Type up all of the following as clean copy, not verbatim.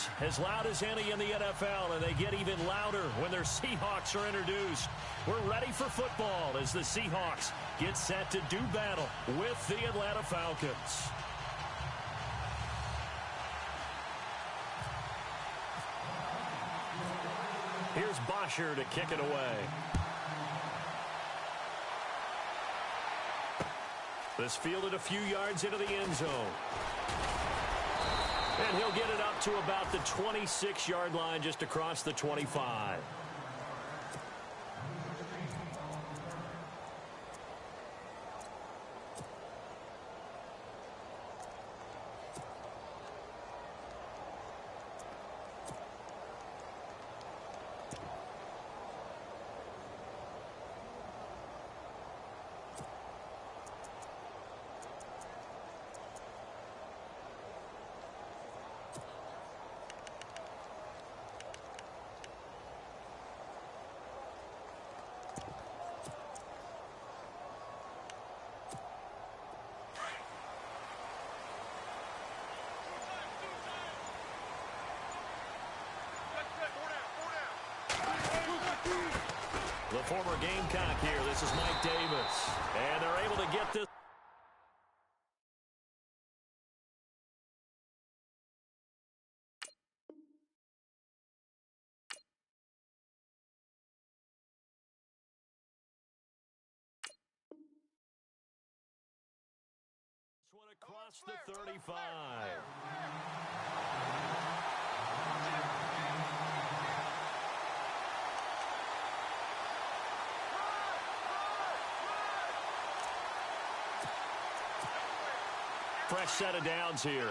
is as loud as any in the NFL, and they get even louder when their Seahawks are introduced. We're ready for football as the Seahawks get set to do battle with the Atlanta Falcons. Here's Bosher to kick it away. This fielded a few yards into the end zone. And he'll get it up to about the 26-yard line, just across the 25. The former Gamecock here. This is Mike Davis. And they're able to get this. This one across the 35. Fresh set of downs here.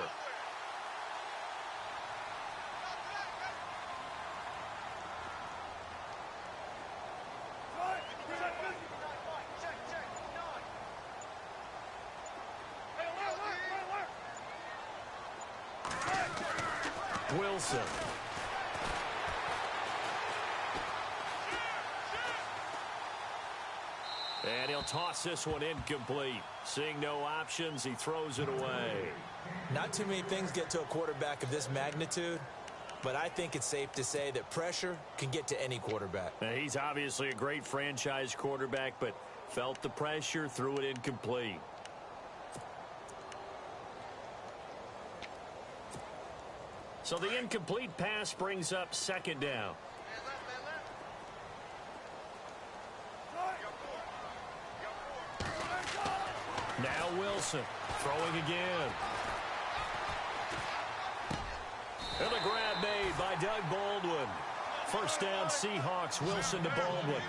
Wilson. And he'll toss this one incomplete. Seeing no options, he throws it away. Not too many things get to a quarterback of this magnitude, but I think it's safe to say that pressure can get to any quarterback. Now, he's obviously a great franchise quarterback, but felt the pressure, threw it incomplete. So the incomplete pass brings up second down. Now Wilson throwing again. And a grab made by Doug Baldwin. First down Seahawks, Wilson to Baldwin.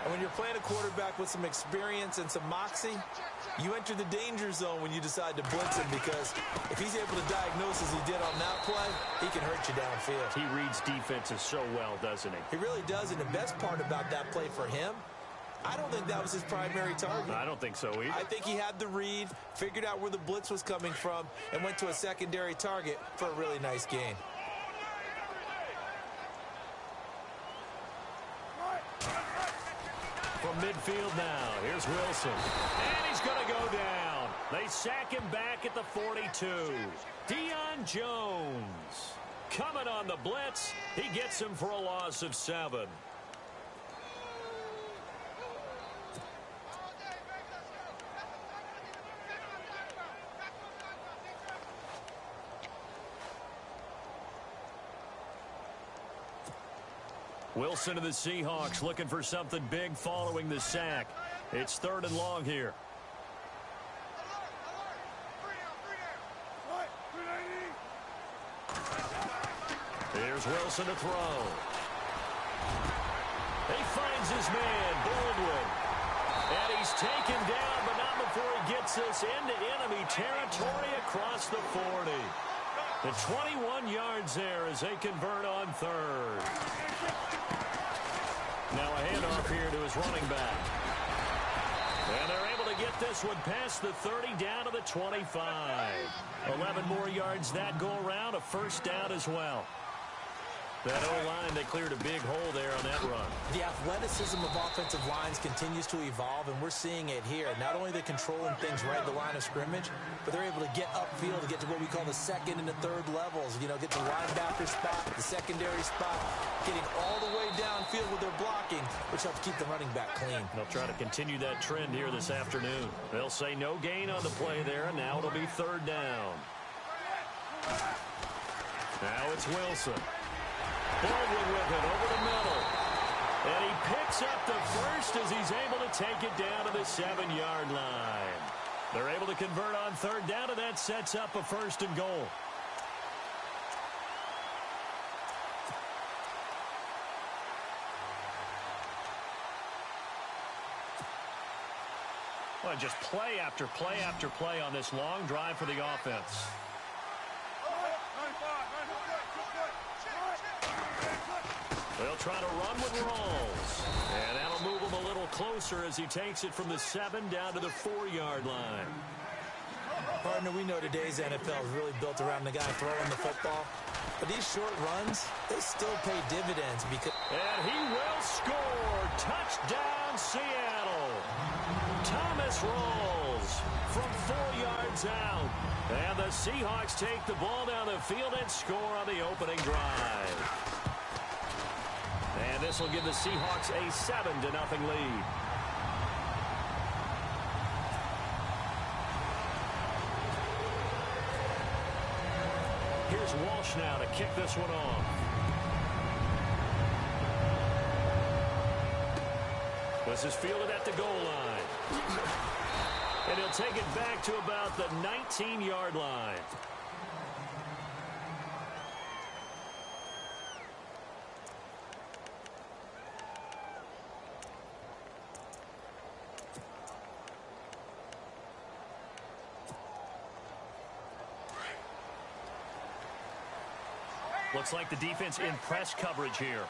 And when you're playing a quarterback with some experience and some moxie, you enter the danger zone when you decide to blitz him, because if he's able to diagnose as he did on that play, he can hurt you downfield. He reads defenses so well, doesn't he? He really does, and the best part about that play for him, I don't think that was his primary target. I don't think so either. I think he had the read, figured out where the blitz was coming from, and went to a secondary target for a really nice gain. From midfield now, here's Wilson. And he's going to go down. They sack him back at the 42. Deion Jones coming on the blitz. He gets him for a loss of 7. Wilson to the Seahawks looking for something big following the sack. It's 3rd and long here. Here's Wilson to throw. He finds his man, Baldwin. And he's taken down, but not before he gets this into enemy territory across the 40. The 21 yards there as they convert on 3rd. Now a handoff here to his running back. And they're able to get this one past the 30 down to the 25. 11 more yards that go around, a first down as well. That O-line, they cleared a big hole there on that run. The athleticism of offensive lines continues to evolve, and we're seeing it here. Not only are they controlling things right at the line of scrimmage, but they're able to get upfield to get to what we call the second and the third levels. You know, get the linebacker spot, the secondary spot, getting all the way downfield with their blocking, which helps keep the running back clean. They'll try to continue that trend here this afternoon. They'll say no gain on the play there, and now it'll be third down. Now it's Wilson. Baldwin with it over the middle. And he picks up the first as he's able to take it down to the 7-yard line. They're able to convert on third down, and that sets up a first and goal. Well, just play after play after play on this long drive for the offense. They'll try to run with Rawls. And that'll move him a little closer as he takes it from the 7 down to the 4-yard line. Partner, we know today's NFL is really built around the guy throwing the football. But these short runs, they still pay dividends because... And he will score. Touchdown, Seattle. Thomas Rawls from 4 yards out. And the Seahawks take the ball down the field and score on the opening drive. And this will give the Seahawks a 7-0 lead. Here's Walsh now to kick this one off. This is fielded at the goal line. And he'll take it back to about the 19-yard line. Looks like the defense in press coverage here.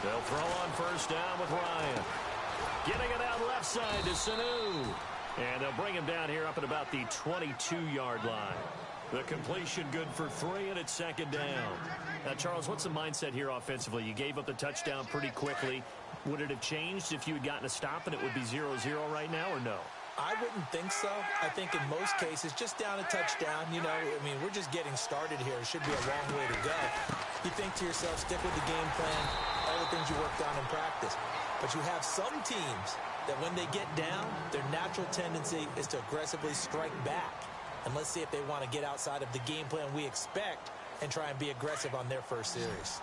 They'll throw on first down with Ryan. Getting it out left side to Sanu. And they'll bring him down here up at about the 22-yard line. The completion good for 3, and it's second down. Now, Charles, what's the mindset here offensively? You gave up the touchdown pretty quickly. Would it have changed if you had gotten a stop and it would be 0-0 right now, or no? I wouldn't think so. I think in most cases, just down a touchdown, you know, I mean, we're just getting started here. It should be a long way to go. You think to yourself, stick with the game plan, all the things you worked on in practice. But you have some teams that when they get down, their natural tendency is to aggressively strike back. And let's see if they want to get outside of the game plan we expect and try and be aggressive on their first series.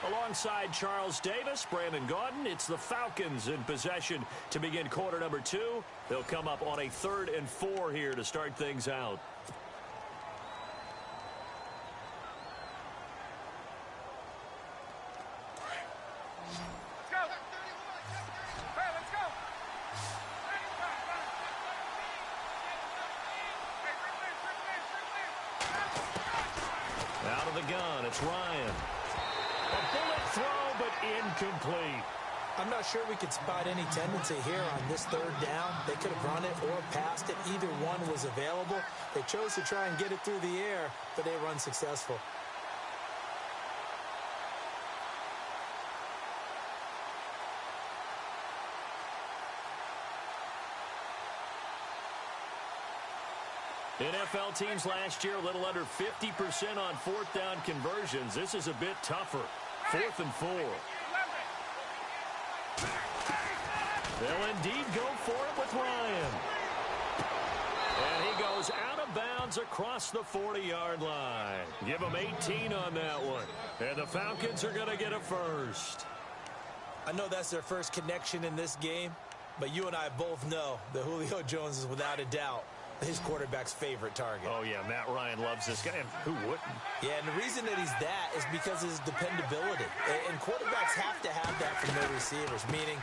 Alongside Charles Davis, Brandon Gaudin, it's the Falcons in possession to begin quarter number 2. They'll come up on a 3rd and 4 here to start things out. Out of the gun, it's Ryan. A bullet throw, but incomplete. I'm not sure we could spot any tendency here on this 3rd down. They could have run it or passed it. Either one was available. They chose to try and get it through the air, but they were unsuccessful. NFL teams last year a little under 50% on 4th down conversions. This is a bit tougher. 4th and 4. They'll indeed go for it with Ryan. And he goes out of bounds across the 40-yard line. Give him 18 on that one. And the Falcons are going to get a first. I know that's their first connection in this game, but you and I both know that Julio Jones is without a doubt his quarterback's favorite target. Oh, yeah, Matt Ryan loves this guy. And who wouldn't? Yeah, and the reason that he's that is because of his dependability. And quarterbacks have to have that from their receivers, meaning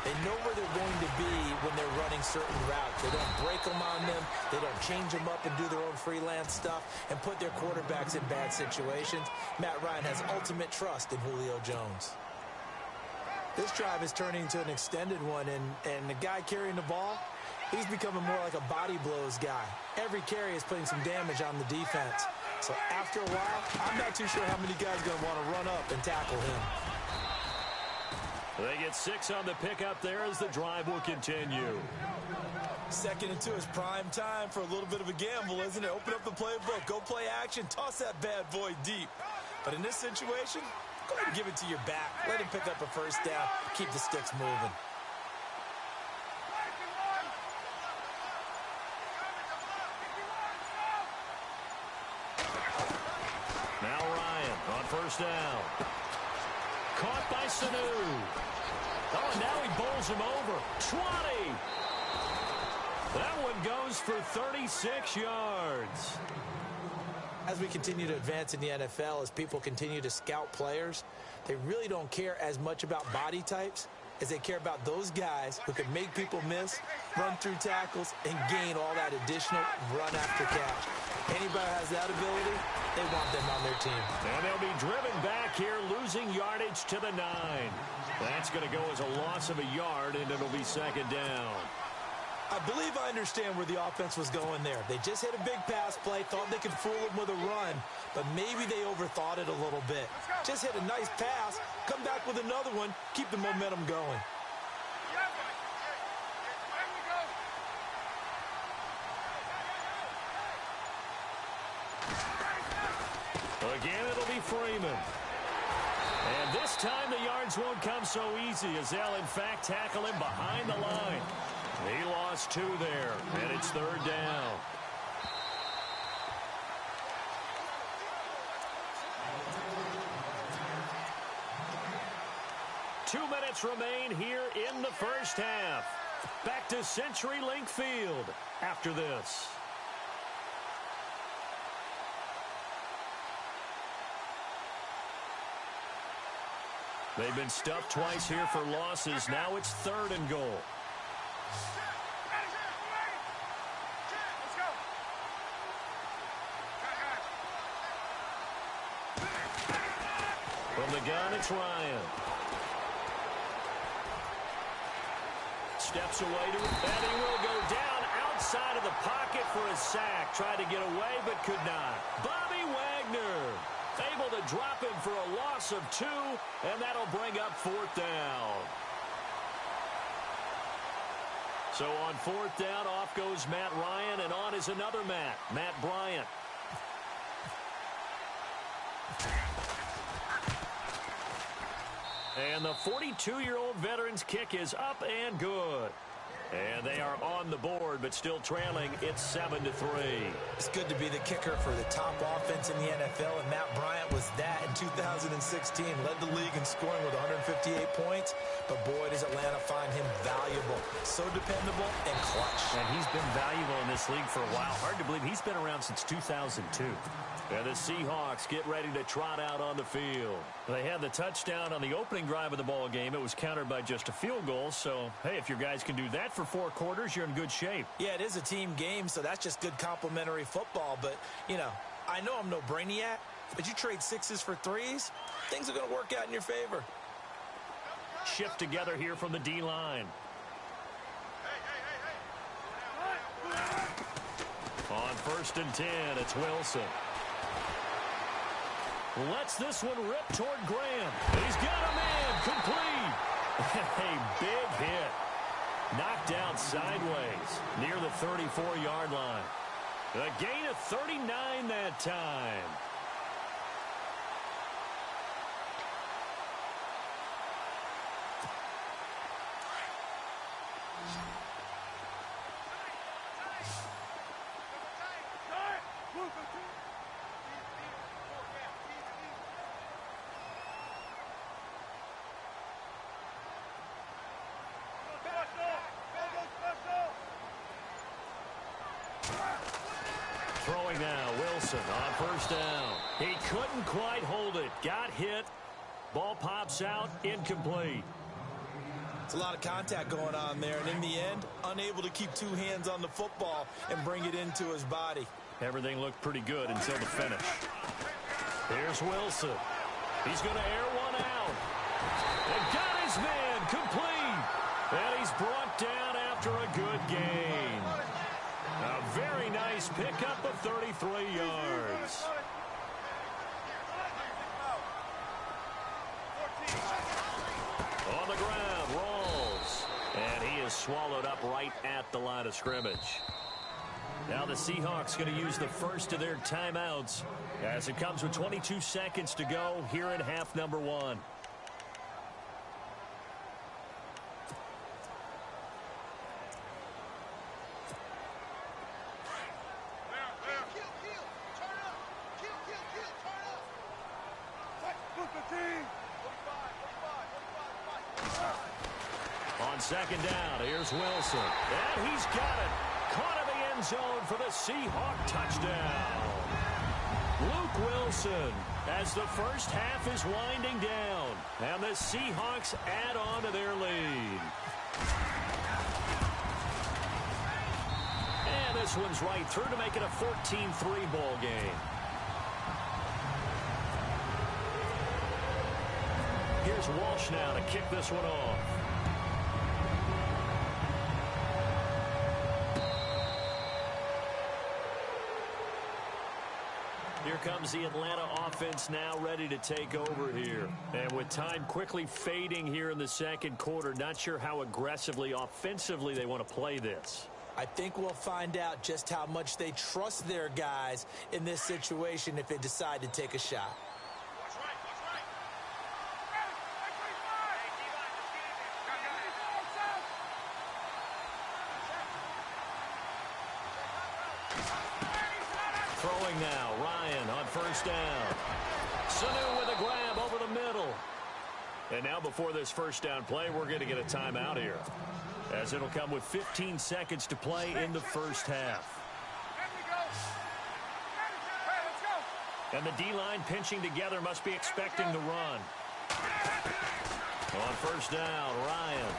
they know where they're going to be when they're running certain routes. They don't break them on them. They don't change them up and do their own freelance stuff and put their quarterbacks in bad situations. Matt Ryan has ultimate trust in Julio Jones. This drive is turning into an extended one, and the guy carrying the ball, he's becoming more like a body blows guy. Every carry is putting some damage on the defense. So after a while, I'm not too sure how many guys are going to want to run up and tackle him. They get 6 on the pickup there as the drive will continue. 2nd and 2 is prime time for a little bit of a gamble, isn't it? Open up the playbook, go play action, toss that bad boy deep. But in this situation, go ahead and give it to your back. Let him pick up a first down. Keep the sticks moving. Now Ryan on first down. Caught by Sanu. Oh, and now he bowls him over. 20. That one goes for 36 yards. As we continue to advance in the NFL, as people continue to scout players, they really don't care as much about body types as they care about those guys who can make people miss, run through tackles, and gain all that additional run after catch. Anybody has that ability, they want them on their team. And they'll be driven back here, losing yardage to the 9. That's going to go as a loss of a yard, and it'll be 2nd down. I believe I understand where the offense was going there. They just hit a big pass play, thought they could fool them with a run, but maybe they overthought it a little bit. Just hit a nice pass, come back with another one, keep the momentum going. Again, it'll be Freeman. And this time the yards won't come so easy as they'll, in fact, tackle him behind the line. He lost 2 there, and it's 3rd down. Two minutes remain here in the first half. Back to CenturyLink Field after this. They've been stuffed twice here for losses. Now it's 3rd and goal. From the gun, it's Ryan. Steps away to it, and he will go down outside of the pocket for a sack. Tried to get away, but could not. Bobby Wagner able to drop him for a loss of 2, and that'll bring up 4th down. So on 4th down, off goes Matt Ryan, and on is another Matt Bryant. And the 42-year-old veteran's kick is up and good. And they are on the board, but still trailing. It's 7-3. It's good to be the kicker for the top offense in the NFL, and Matt Bryant was that in 2016. Led the league in scoring with 158 points, but boy, does Atlanta find him valuable. So dependable and clutch. And he's been valuable in this league for a while. Hard to believe he's been around since 2002. And the Seahawks get ready to trot out on the field. They had the touchdown on the opening drive of the ball game. It was countered by just a field goal. So, hey, if your guys can do that for 4 quarters, you're in good shape. Yeah, it is a team game, so that's just good complimentary football. But, you know, I know I'm no brainiac, but you trade 6s for 3s, things are going to work out in your favor. Shift together here from the D-line. On 1st and 10, it's Wilson. Lets this one rip toward Graham. He's got a man complete. A big hit. Knocked down sideways near the 34-yard line. A gain of 39 that time. Throwing now, Wilson on first down. He couldn't quite hold it. Got hit. Ball pops out, incomplete. It's a lot of contact going on there, and in the end, unable to keep two hands on the football and bring it into his body. Everything looked pretty good until the finish. Here's Wilson. He's going to air one out. And got his man complete. And he's brought down after a good gain. A very nice pickup of 33 yards. On the ground, rolls. And he is swallowed up right at the line of scrimmage. Now the Seahawks going to use the first of their timeouts as it comes with 22 seconds to go here in half number one. On second down, here's Wilson. And he's got it. Caught in the end zone for the Seahawk touchdown. Luke Wilson as the first half is winding down. And the Seahawks add on to their lead. And this one's right through to make it a 14-3 ball game. Here's Walsh now to kick this one off. Here comes the Atlanta offense now ready to take over here. And with time quickly fading here in the second quarter, not sure how aggressively, offensively they want to play this. I think we'll find out just how much they trust their guys in this situation if they decide to take a shot. Throwing now, Ryan on first down. Sanu with a grab over the middle. And now before this first down play, we're going to get a timeout here, as it'll come with 15 seconds to play in the first half. And the D-line pinching together must be expecting the run. On first down, Ryan.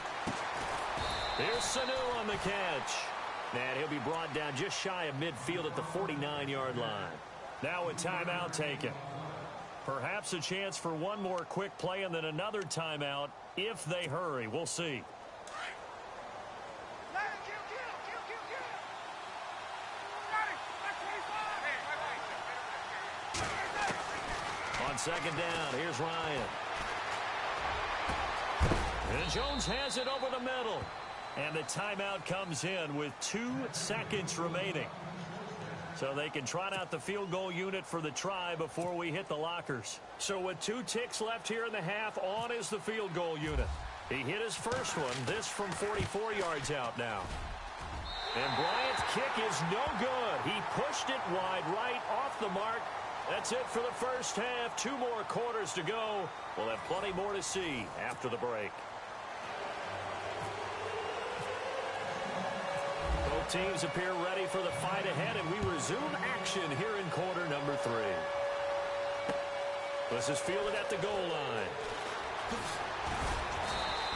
Here's Sanu on the catch. And he'll be brought down just shy of midfield at the 49-yard line. Now a timeout taken. Perhaps a chance for one more quick play and then another timeout if they hurry. We'll see. On second down, here's Ryan. And Jones has it over the middle. And the timeout comes in with 2 seconds remaining. So they can trot out the field goal unit for the try before we hit the lockers. So with 2 ticks left here in the half, on is the field goal unit. He hit his first one, this from 44 yards out now. And Bryant's kick is no good. He pushed it wide right off the mark. That's it for the first half. 2 more quarters to go. We'll have plenty more to see after the break. Both teams appear ready for the fight ahead, and we resume action here in quarter number 3. This is fielded at the goal line.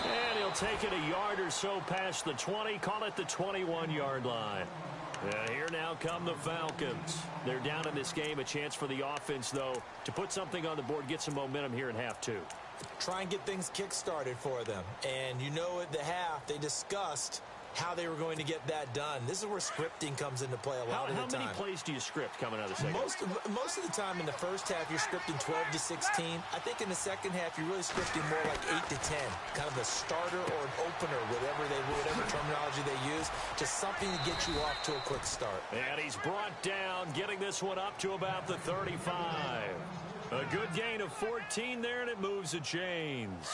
And he'll take it a yard or so past the 20, call it the 21-yard line. And here now come the Falcons. They're down in this game. A chance for the offense, though, to put something on the board, get some momentum here in half 2. Try and get things kick-started for them. And you know at the half, they discussed how they were going to get that done. This is where scripting comes into play a lot of the time. How many plays do you script coming out of the second? Most of the time in the first half, you're scripting 12 to 16. I think in the second half, you're really scripting more like 8 to 10. Kind of a starter or an opener, whatever terminology they use. Just something to get you off to a quick start. And he's brought down, getting this one up to about the 35. A good gain of 14 there, and it moves the chains.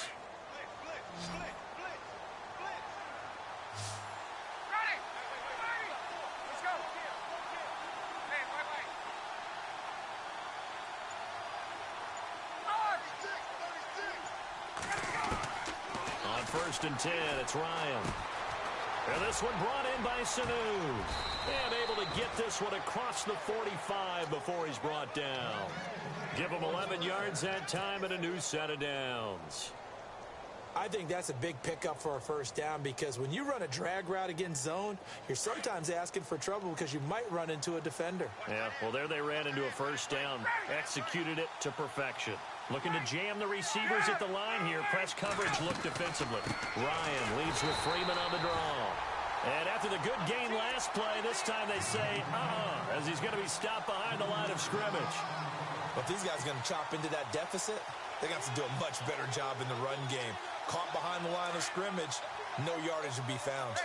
First and 10, it's Ryan. And this one brought in by Sanu. And able to get this one across the 45 before he's brought down. Give him 11 yards that time and a new set of downs. I think that's a big pickup for a first down because when you run a drag route against zone, you're sometimes asking for trouble because you might run into a defender. Yeah, well, there they ran into a first down. Executed it to perfection. Looking to jam the receivers at the line here. Press coverage look defensively. Ryan leads with Freeman on the draw. And after the good gain last play, this time they say, as he's going to be stopped behind the line of scrimmage. But these guys are going to chop into that deficit. They're going to have to do a much better job in the run game. Caught behind the line of scrimmage, no yardage to be found.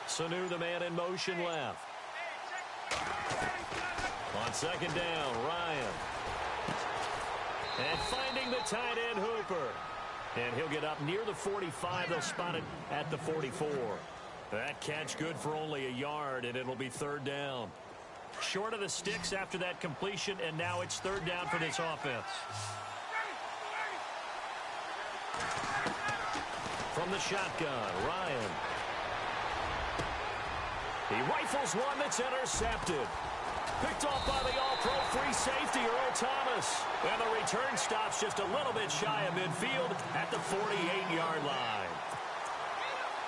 Sanu, the man in motion left. On second down, Ryan. And finding the tight end, Hooper. And he'll get up near the 45. They'll spot it at the 44. That catch good for only a yard, and it'll be third down. Short of the sticks after that completion, and now it's third down for this offense. From the shotgun, Ryan. He rifles one that's intercepted. Picked off by the all-pro free safety, Earl Thomas. And the return stops just a little bit shy of midfield at the 48-yard line.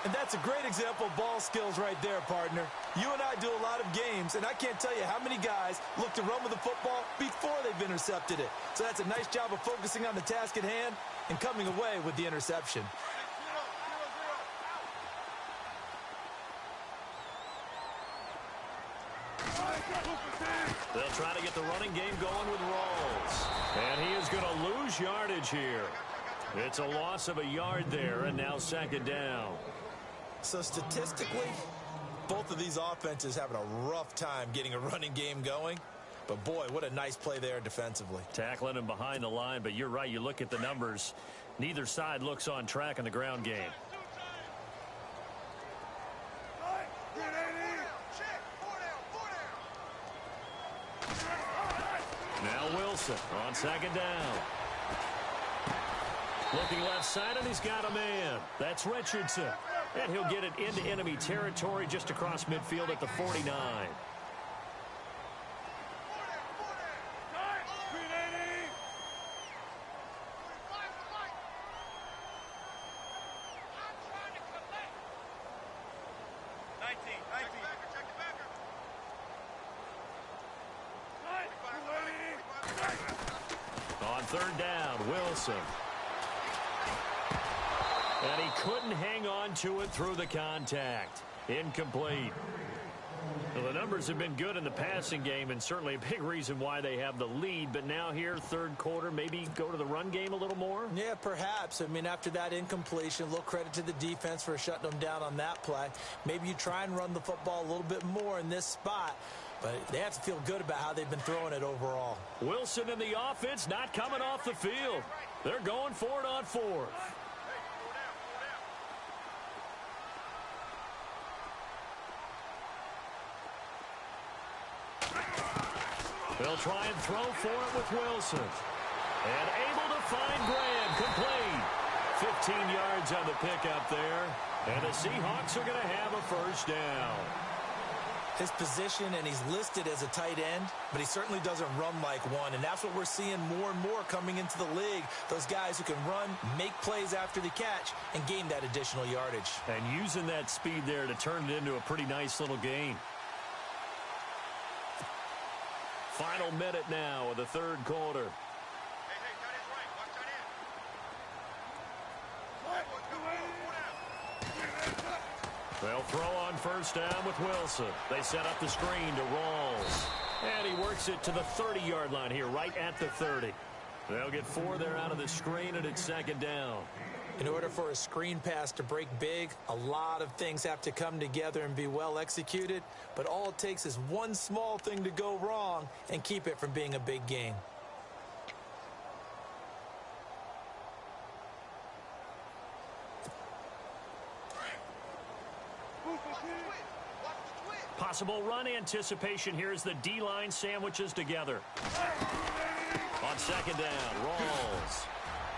And that's a great example of ball skills right there, partner. You and I do a lot of games, and I can't tell you how many guys look to run with the football before they've intercepted it. So that's a nice job of focusing on the task at hand and coming away with the interception. They'll try to get the running game going with Rawls. And he is going to lose yardage here. It's a loss of a yard there, and now second down. So statistically, both of these offenses having a rough time getting a running game going. But boy, what a nice play there defensively. Tackling him behind the line, but you're right. You look at the numbers. Neither side looks on track in the ground game. Now Wilson on second down. Looking left side, and he's got a man. That's Richardson. And he'll get it into enemy territory just across midfield at the 49. On third down, Wilson. And he couldn't hang on to it through the contact. Incomplete. Well, the numbers have been good in the passing game, and certainly a big reason why they have the lead. But now here, third quarter, maybe go to the run game a little more? Yeah, perhaps. I mean, after that incompletion, a little credit to the defense for shutting them down on that play. Maybe you try and run the football a little bit more in this spot. But they have to feel good about how they've been throwing it overall. Wilson and the offense not coming off the field. They're going for it on fourth. They'll try and throw for it with Wilson. And able to find Graham. Complete. 15 yards on the pickup there. And the Seahawks are going to have a first down. His position, and he's listed as a tight end, but he certainly doesn't run like one. And that's what we're seeing more and more coming into the league. Those guys who can run, make plays after the catch, and gain that additional yardage. And using that speed there to turn it into a pretty nice little gain. Final minute now of the third quarter. They'll throw on first down with Wilson. They set up the screen to Rawls. And he works it to the 30-yard line here, right at the 30. They'll get 4 there out of the screen, and it's second down. In order for a screen pass to break big, a lot of things have to come together and be well executed. But all it takes is one small thing to go wrong and keep it from being a big gain. Possible run anticipation here as the D-line sandwiches together. On second down, Rawls.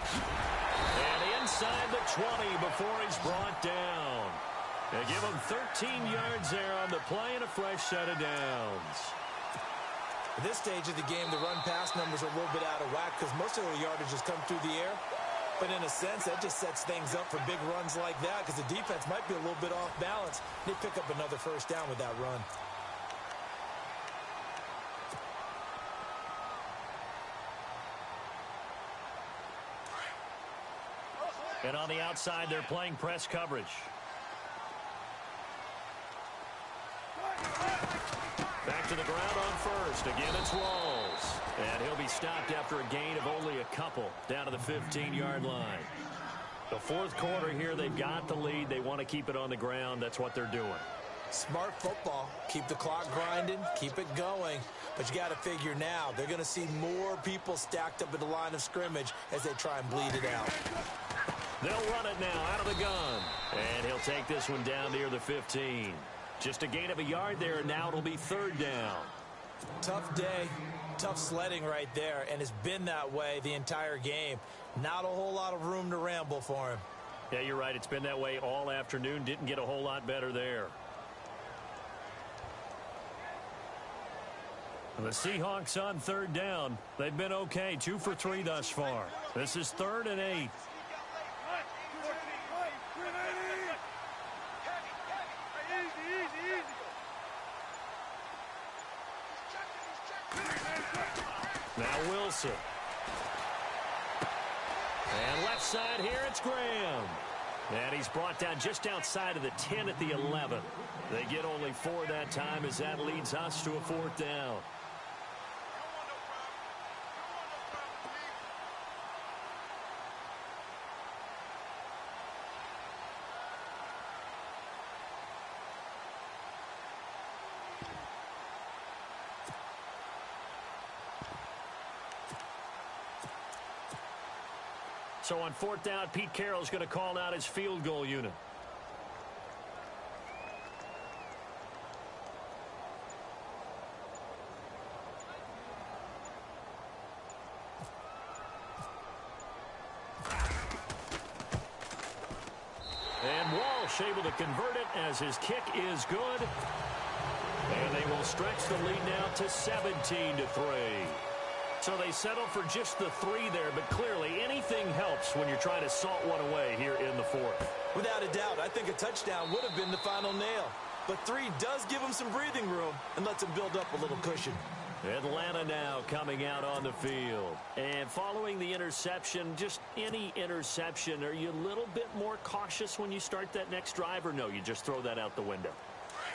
And inside the 20 before he's brought down. They give him 13 yards there on the play and a fresh set of downs. At this stage of the game, the run-pass numbers are a little bit out of whack because most of the yardage has come through the air. But in a sense, that just sets things up for big runs like that because the defense might be a little bit off balance. They pick up another first down with that run. And on the outside, they're playing press coverage. Back to the ground on first. Again, it's Rawls. And he'll be stopped after a gain of only a couple down to the 15-yard line. The fourth quarter here, they've got the lead. They want to keep it on the ground. That's what they're doing. Smart football. Keep the clock grinding. Keep it going. But you got to figure now, they're going to see more people stacked up at the line of scrimmage as they try and bleed it out. They'll run it now out of the gun. And he'll take this one down near the 15. Just a gain of a yard there, and now it'll be third down. Tough day, tough sledding right there, and it's been that way the entire game. Not a whole lot of room to ramble for him. Yeah, you're right. It's been that way all afternoon. Didn't get a whole lot better there. The Seahawks on third down. They've been okay, 2 for 3 thus far. This is 3rd and 8. Now Wilson. And left side here, it's Graham. And he's brought down just outside of the 10 at the 11. They get only 4 that time as that leads us to a 4th down. So on 4th down, Pete Carroll's going to call out his field goal unit. And Walsh able to convert it as his kick is good. And they will stretch the lead now to 17-3. So they settle for just the 3 there, but clearly anything helps when you're trying to salt one away here in the 4th. Without a doubt, I think a touchdown would have been the final nail. But 3 does give them some breathing room and lets them build up a little cushion. Atlanta now coming out on the field. And following the interception, just any interception, are you a little bit more cautious when you start that next drive, or no, you just throw that out the window?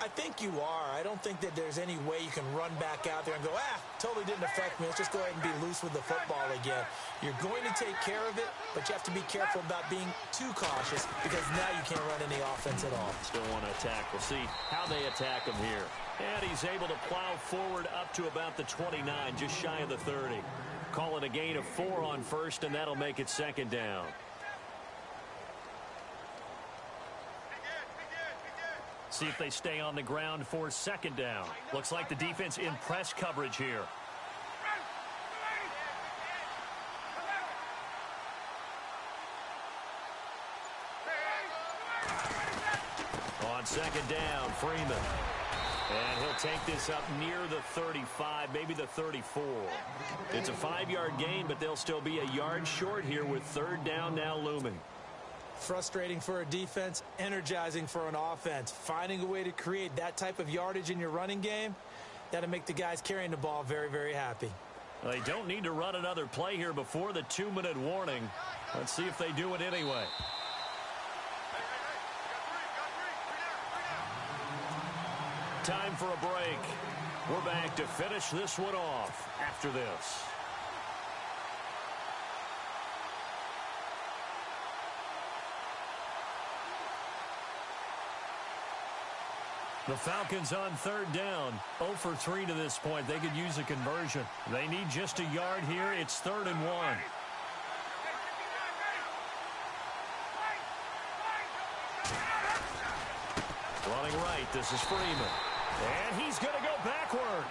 I think you are. I don't think that there's any way you can run back out there and go, totally didn't affect me. Let's just go ahead and be loose with the football again. You're going to take care of it, but you have to be careful about being too cautious because now you can't run any offense at all. Still want to attack. We'll see how they attack him here. And he's able to plow forward up to about the 29, just shy of the 30. Call it a gain of 4 on first, and that'll make it 2nd down. See if they stay on the ground for 2nd down. Looks like the defense in press coverage here. On 2nd down, Freeman. And he'll take this up near the 35, maybe the 34. It's a 5-yard gain, but they'll still be a yard short here with 3rd down now looming. Frustrating for a defense, energizing for an offense. Finding a way to create that type of yardage in your running game, that'll make the guys carrying the ball very, very happy. They don't need to run another play here before the 2-minute warning. Let's see if they do it anyway. Time for a break. We're back to finish this one off after this. The Falcons on 3rd down, 0 for 3 to this point. They could use a conversion. They need just a yard here. It's 3rd and 1. Running right, this is Freeman. And he's going to go backward.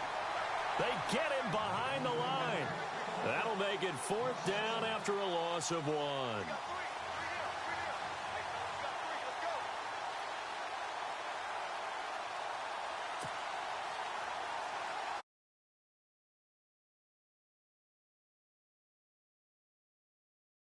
They get him behind the line. That'll make it 4th down after a loss of 1.